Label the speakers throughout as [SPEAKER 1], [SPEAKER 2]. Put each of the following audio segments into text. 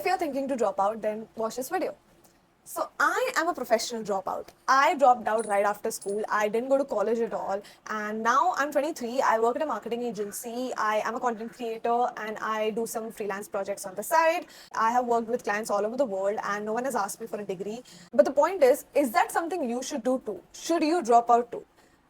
[SPEAKER 1] If you're thinking to drop out, then watch this video. So I am a professional dropout. I dropped out right after school. I didn't go to college at all. And now I'm 23. I work at a marketing agency. I am a content creator and I do some freelance projects on the side. I have worked with clients all over the world and no one has asked me for a degree. But the point is that something you should do too? Should you drop out too?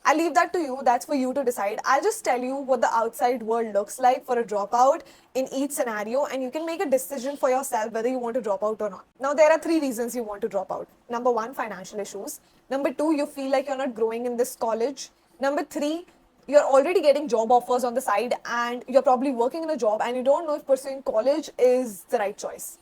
[SPEAKER 1] I leave that to you. That's for you to decide. I'll just tell you what the outside world looks like for a dropout in each scenario, and you can make a decision for yourself whether you want to drop out or not. Now, there are three reasons you want to drop out. Number one, financial issues. Number two, you feel like you're not growing in this college. Number three, you're already getting job offers on the side and you're probably working in a job and you don't know if pursuing college is the right choice.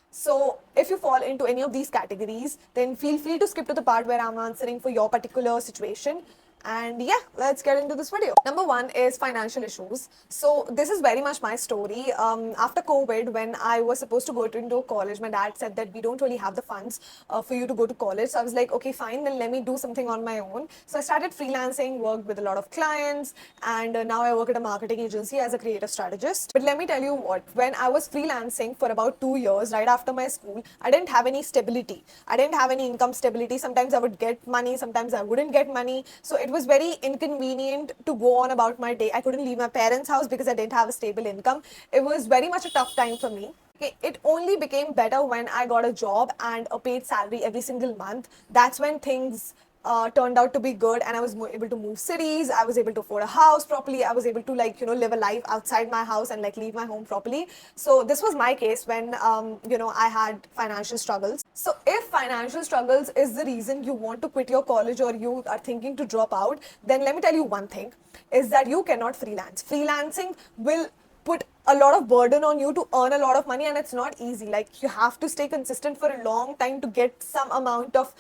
[SPEAKER 1] So if you fall into any of these categories, then feel free to skip to the part where I'm answering for your particular situation. And yeah, let's get into this video. Number one is financial issues. So this is very much my story. After COVID, when I was supposed to go into college, my dad said that we don't really have the funds for you to go to college. So I was like, okay, fine, then let me do something on my own. So I started freelancing, worked with a lot of clients, and now I work at a marketing agency as a creative strategist. But let me tell you what, when I was freelancing for about 2 years, right after my school, I didn't have any stability. I didn't have any income stability. Sometimes I would get money, sometimes I wouldn't get money. So it was very inconvenient to go on about my day. I couldn't leave my parents' house because I didn't have a stable income. It was very much a tough time for me. Okay, it only became better when I got a job and a paid salary every single month. That's when things turned out to be good and I was able to move cities. I was able to afford a house properly. I was able to live a life outside my house and leave my home properly. So this was my case when I had financial struggles. So if financial struggles is the reason you want to quit your college or you are thinking to drop out, then let me tell you one thing is that you cannot freelance. Freelancing will put a lot of burden on you to earn a lot of money and it's not easy. Like you have to stay consistent for a long time to get some amount of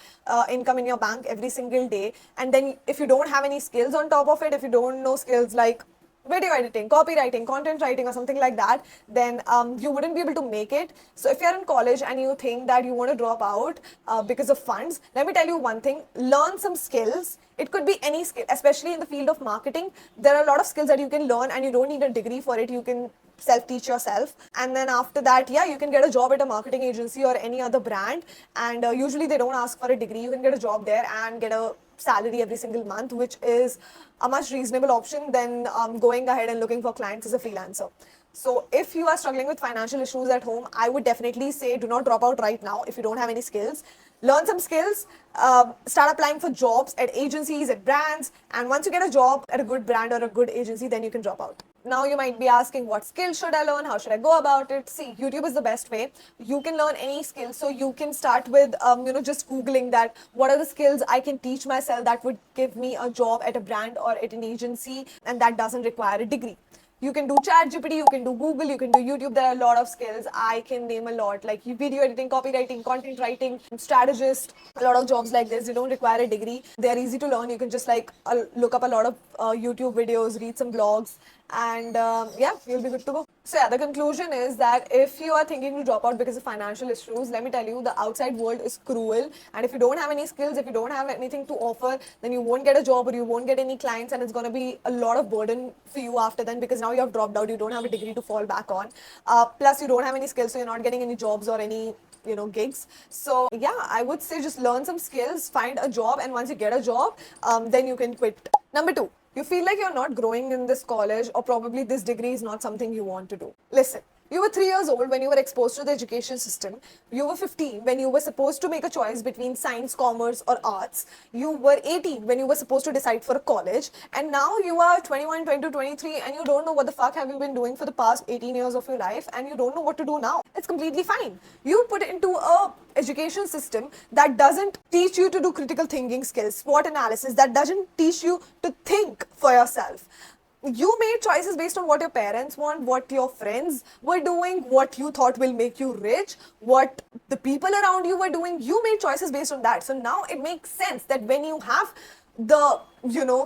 [SPEAKER 1] income in your bank every single day. And then if you don't have any skills on top of it, if you don't know skills like video editing, copywriting, content writing or something like that, then you wouldn't be able to make it. So if you're in college and you think that you want to drop out because of funds, let me tell you one thing, learn some skills. It could be any skill, especially in the field of marketing. There are a lot of skills that you can learn and you don't need a degree for it. You can self-teach yourself. And then after that, yeah, you can get a job at a marketing agency or any other brand. And usually they don't ask for a degree. You can get a job there and get a salary every single month, which is a much reasonable option than going ahead and looking for clients as a freelancer. So if you are struggling with financial issues at home, I would definitely say do not drop out right now if you don't have any skills. Learn some skills, start applying for jobs at agencies, at brands, and once you get a job at a good brand or a good agency, then you can drop out. Now you might be asking, what skills should I learn? How should I go about it? See, YouTube is the best way. You can learn any skill. So you can start with, just Googling that, what are the skills I can teach myself that would give me a job at a brand or at an agency, and that doesn't require a degree. You can do ChatGPT, you can do Google, you can do YouTube. There are a lot of skills. I can name a lot like video editing, copywriting, content writing, strategist. A lot of jobs like this, they don't require a degree. They're easy to learn. You can just look up a lot of YouTube videos, read some blogs, and yeah, you'll be good to go. So yeah, the conclusion is that if you are thinking to drop out because of financial issues, let me tell you, the outside world is cruel. And if you don't have any skills, if you don't have anything to offer, then you won't get a job or you won't get any clients, and it's going to be a lot of burden for you after then because now you have dropped out, you don't have a degree to fall back on. Plus you don't have any skills, so you're not getting any jobs or any gigs. So yeah, I would say just learn some skills, find a job, and once you get a job, then you can quit. Number two, you feel like you're not growing in this college or probably this degree is not something you want to do. Listen, you were 3 years old when you were exposed to the education system. You were 15 when you were supposed to make a choice between science, commerce, or arts. You were 18 when you were supposed to decide for a college. And now you are 21, 22, 23 and you don't know what the fuck have you been doing for the past 18 years of your life and you don't know what to do now. It's completely fine. You put it into a education system that doesn't teach you to do critical thinking skills, SWOT analysis, that doesn't teach you to think for yourself. You made choices based on what your parents want, what your friends were doing, what you thought will make you rich, what the people around you were doing. You made choices based on that. So now it makes sense that when you have the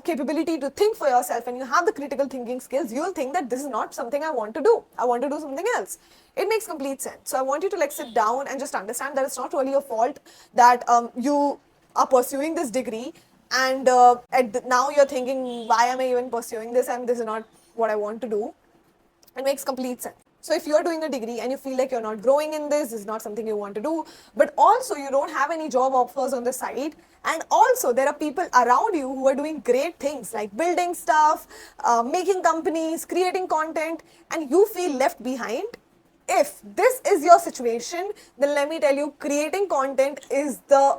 [SPEAKER 1] capability to think for yourself and you have the critical thinking skills, you'll think that this is not something I want to do. I want to do something else. It makes complete sense. So I want you to sit down and just understand that it's not really your fault that you are pursuing this degree. And now you're thinking, why am I even pursuing this and this is not what I want to do. It makes complete sense. So if you're doing a degree and you feel like you're not growing in this is not something you want to do, but also you don't have any job offers on the side, and also there are people around you who are doing great things like building stuff, making companies, creating content, and you feel left behind. If this is your situation, then let me tell you, creating content is the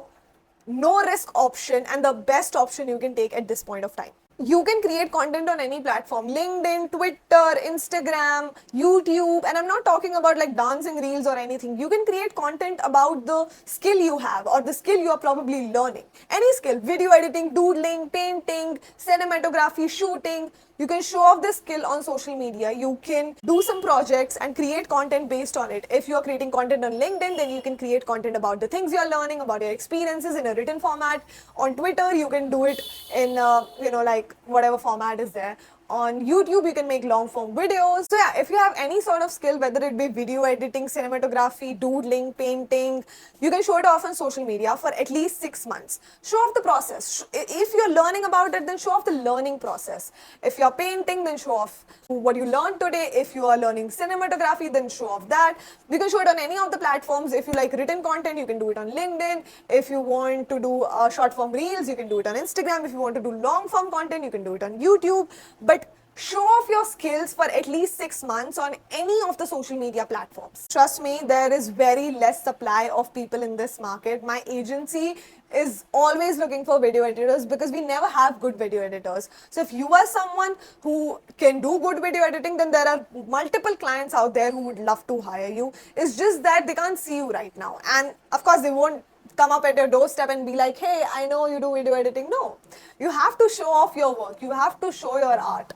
[SPEAKER 1] no risk option and the best option you can take at this point of time. You can create content on any platform: LinkedIn, Twitter, Instagram, YouTube, and I'm not talking about like dancing reels or anything. You can create content about the skill you have or the skill you are probably learning. Any skill: video editing, doodling, painting, cinematography, shooting. You can show off this skill on social media. You can do some projects and create content based on it. If you are creating content on LinkedIn, then you can create content about the things you are learning, about your experiences in a written format. On Twitter, you can do it in, like whatever format is there. On YouTube, you can make long form videos. So yeah, if you have any sort of skill, whether it be video editing, cinematography, doodling, painting, you can show it off on social media for at least 6 months. Show off the process. If you're learning about it, then show off the learning process. If you're painting, then show off what you learned today. If you are learning cinematography, then show off that. You can show it on any of the platforms. If you like written content, you can do it on LinkedIn. If you want to do short form reels, you can do it on Instagram. If you want to do long form content, you can do it on YouTube. But show off your skills for at least 6 months on any of the social media platforms. Trust me, there is very less supply of people in this market. My agency is always looking for video editors because we never have good video editors. So if you are someone who can do good video editing, then there are multiple clients out there who would love to hire you. It's just that they can't see you right now. And of course, they won't come up at your doorstep and be like, hey, I know you do video editing. No, you have to show off your work. You have to show your art,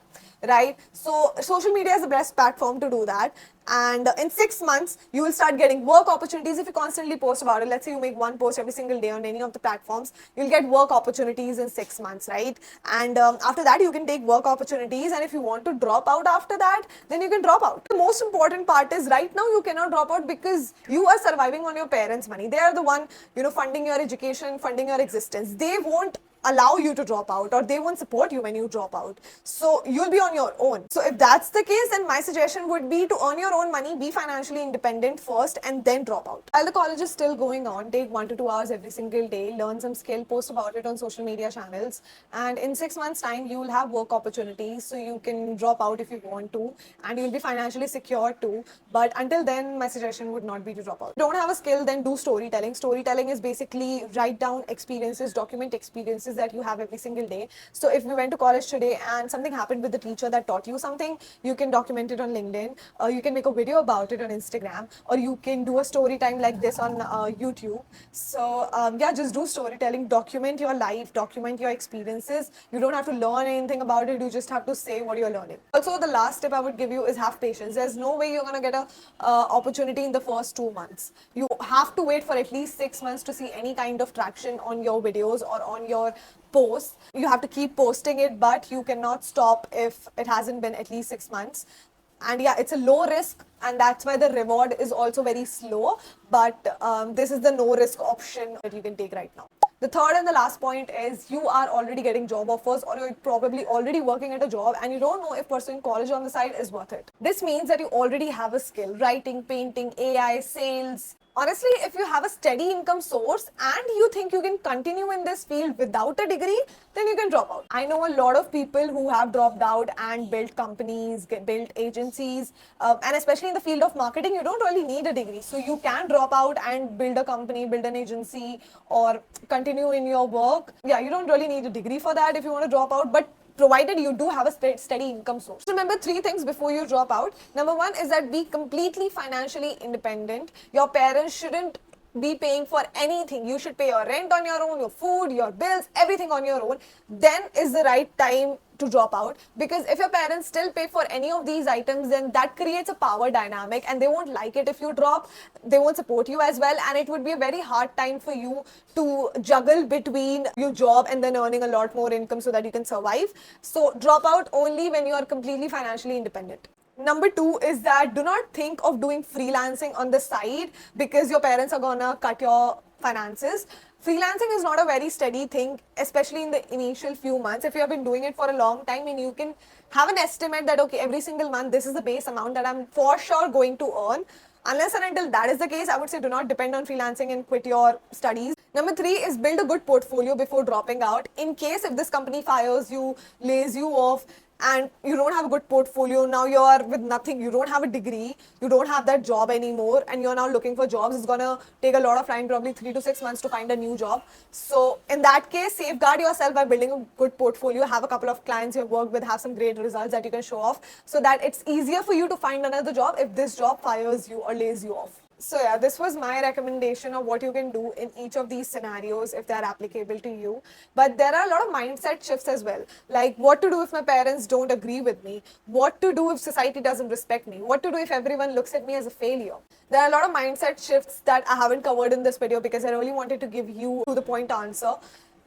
[SPEAKER 1] right? So social media is the best platform to do that. And in 6 months, you will start getting work opportunities if you constantly post about it. Let's say you make one post every single day on any of the platforms, you'll get work opportunities in 6 months, right? And after that, you can take work opportunities. And if you want to drop out after that, then you can drop out. The most important part is right now you cannot drop out because you are surviving on your parents' money. They are the one, funding your education, funding your existence. They won't allow you to drop out, or they won't support you when you drop out. So you'll be on your own. So if that's the case, then my suggestion would be to earn your own money, be financially independent first, and then drop out. While the college is still going on, take 1 to 2 hours every single day, learn some skill, post about it on social media channels, and in 6 months time you will have work opportunities, so you can drop out if you want to, and you'll be financially secure too. But until then, my suggestion would not be to drop out. If you don't have a skill, then do storytelling. Storytelling is basically write down experiences, document experiences that you have every single day. So if you went to college today and something happened with the teacher that taught you something, you can document it on LinkedIn, or you can make a video about it on Instagram, or you can do a story time like this on YouTube. So just do storytelling, document your life, document your experiences. You don't have to learn anything about it, you just have to say what you're learning. Also, the last tip I would give you is have patience. There's no way you're going to get a opportunity in the first 2 months. You have to wait for at least 6 months to see any kind of traction on your videos or on your posts. You have to keep posting it, but you cannot stop if it hasn't been at least 6 months. And yeah, it's a low risk, and that's why the reward is also very slow. But this is the no risk option that you can take right now. The third and the last point is you are already getting job offers, or you're probably already working at a job and you don't know if pursuing college on the side is worth it. This means that you already have a skill: writing, painting, AI, sales. Honestly, if you have a steady income source and you think you can continue in this field without a degree, then you can drop out. I know a lot of people who have dropped out and built companies, built agencies, and especially in the field of marketing, you don't really need a degree. So you can drop out and build a company, build an agency, or continue in your work. Yeah, you don't really need a degree for that if you want to drop out, but provided you do have a steady income source. Remember 3 things before you drop out. Number 1 is that be completely financially independent. Your parents shouldn't be paying for anything. You should pay your rent on your own, your food, your bills, everything on your own. Then is the right time to drop out, because if your parents still pay for any of these items, then that creates a power dynamic and they won't like it if you drop. They won't support you as well, and it would be a very hard time for you to juggle between your job and then earning a lot more income so that you can survive. So drop out only when you are completely financially independent. Number two is that do not think of doing freelancing on the side because your parents are gonna cut your finances. Freelancing is not a very steady thing, especially in the initial few months. If you have been doing it for a long time and you can have an estimate that, okay, every single month, this is the base amount that I'm for sure going to earn. Unless and until that is the case, I would say do not depend on freelancing and quit your studies. Number three is build a good portfolio before dropping out. In case if this company fires you, lays you off, and you don't have a good portfolio, now you're with nothing, you don't have a degree, you don't have that job anymore, and you're now looking for jobs, it's gonna take a lot of time, probably 3 to 6 months to find a new job. So in that case, safeguard yourself by building a good portfolio, have a couple of clients you've worked with, have some great results that you can show off, so that it's easier for you to find another job if this job fires you or lays you off. So yeah, this was my recommendation of what you can do in each of these scenarios if they are applicable to you. But there are a lot of mindset shifts as well. Like what to do if my parents don't agree with me? What to do if society doesn't respect me? What to do if everyone looks at me as a failure? There are a lot of mindset shifts that I haven't covered in this video because I really wanted to give you to the point answer.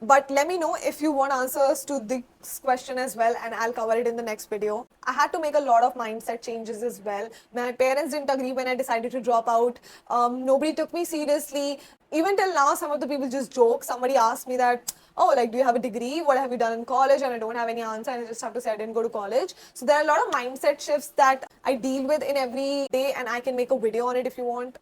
[SPEAKER 1] But let me know if you want answers to this question as well, and I'll cover it in the next video. I had to make a lot of mindset changes as well. My parents didn't agree when I decided to drop out. Nobody took me seriously. Even till now, some of the people just joke. Somebody asked me that, oh, like, do you have a degree? What have you done in college? And I don't have any answer, and I just have to say I didn't go to college. So there are a lot of mindset shifts that I deal with in every day, and I can make a video on it if you want.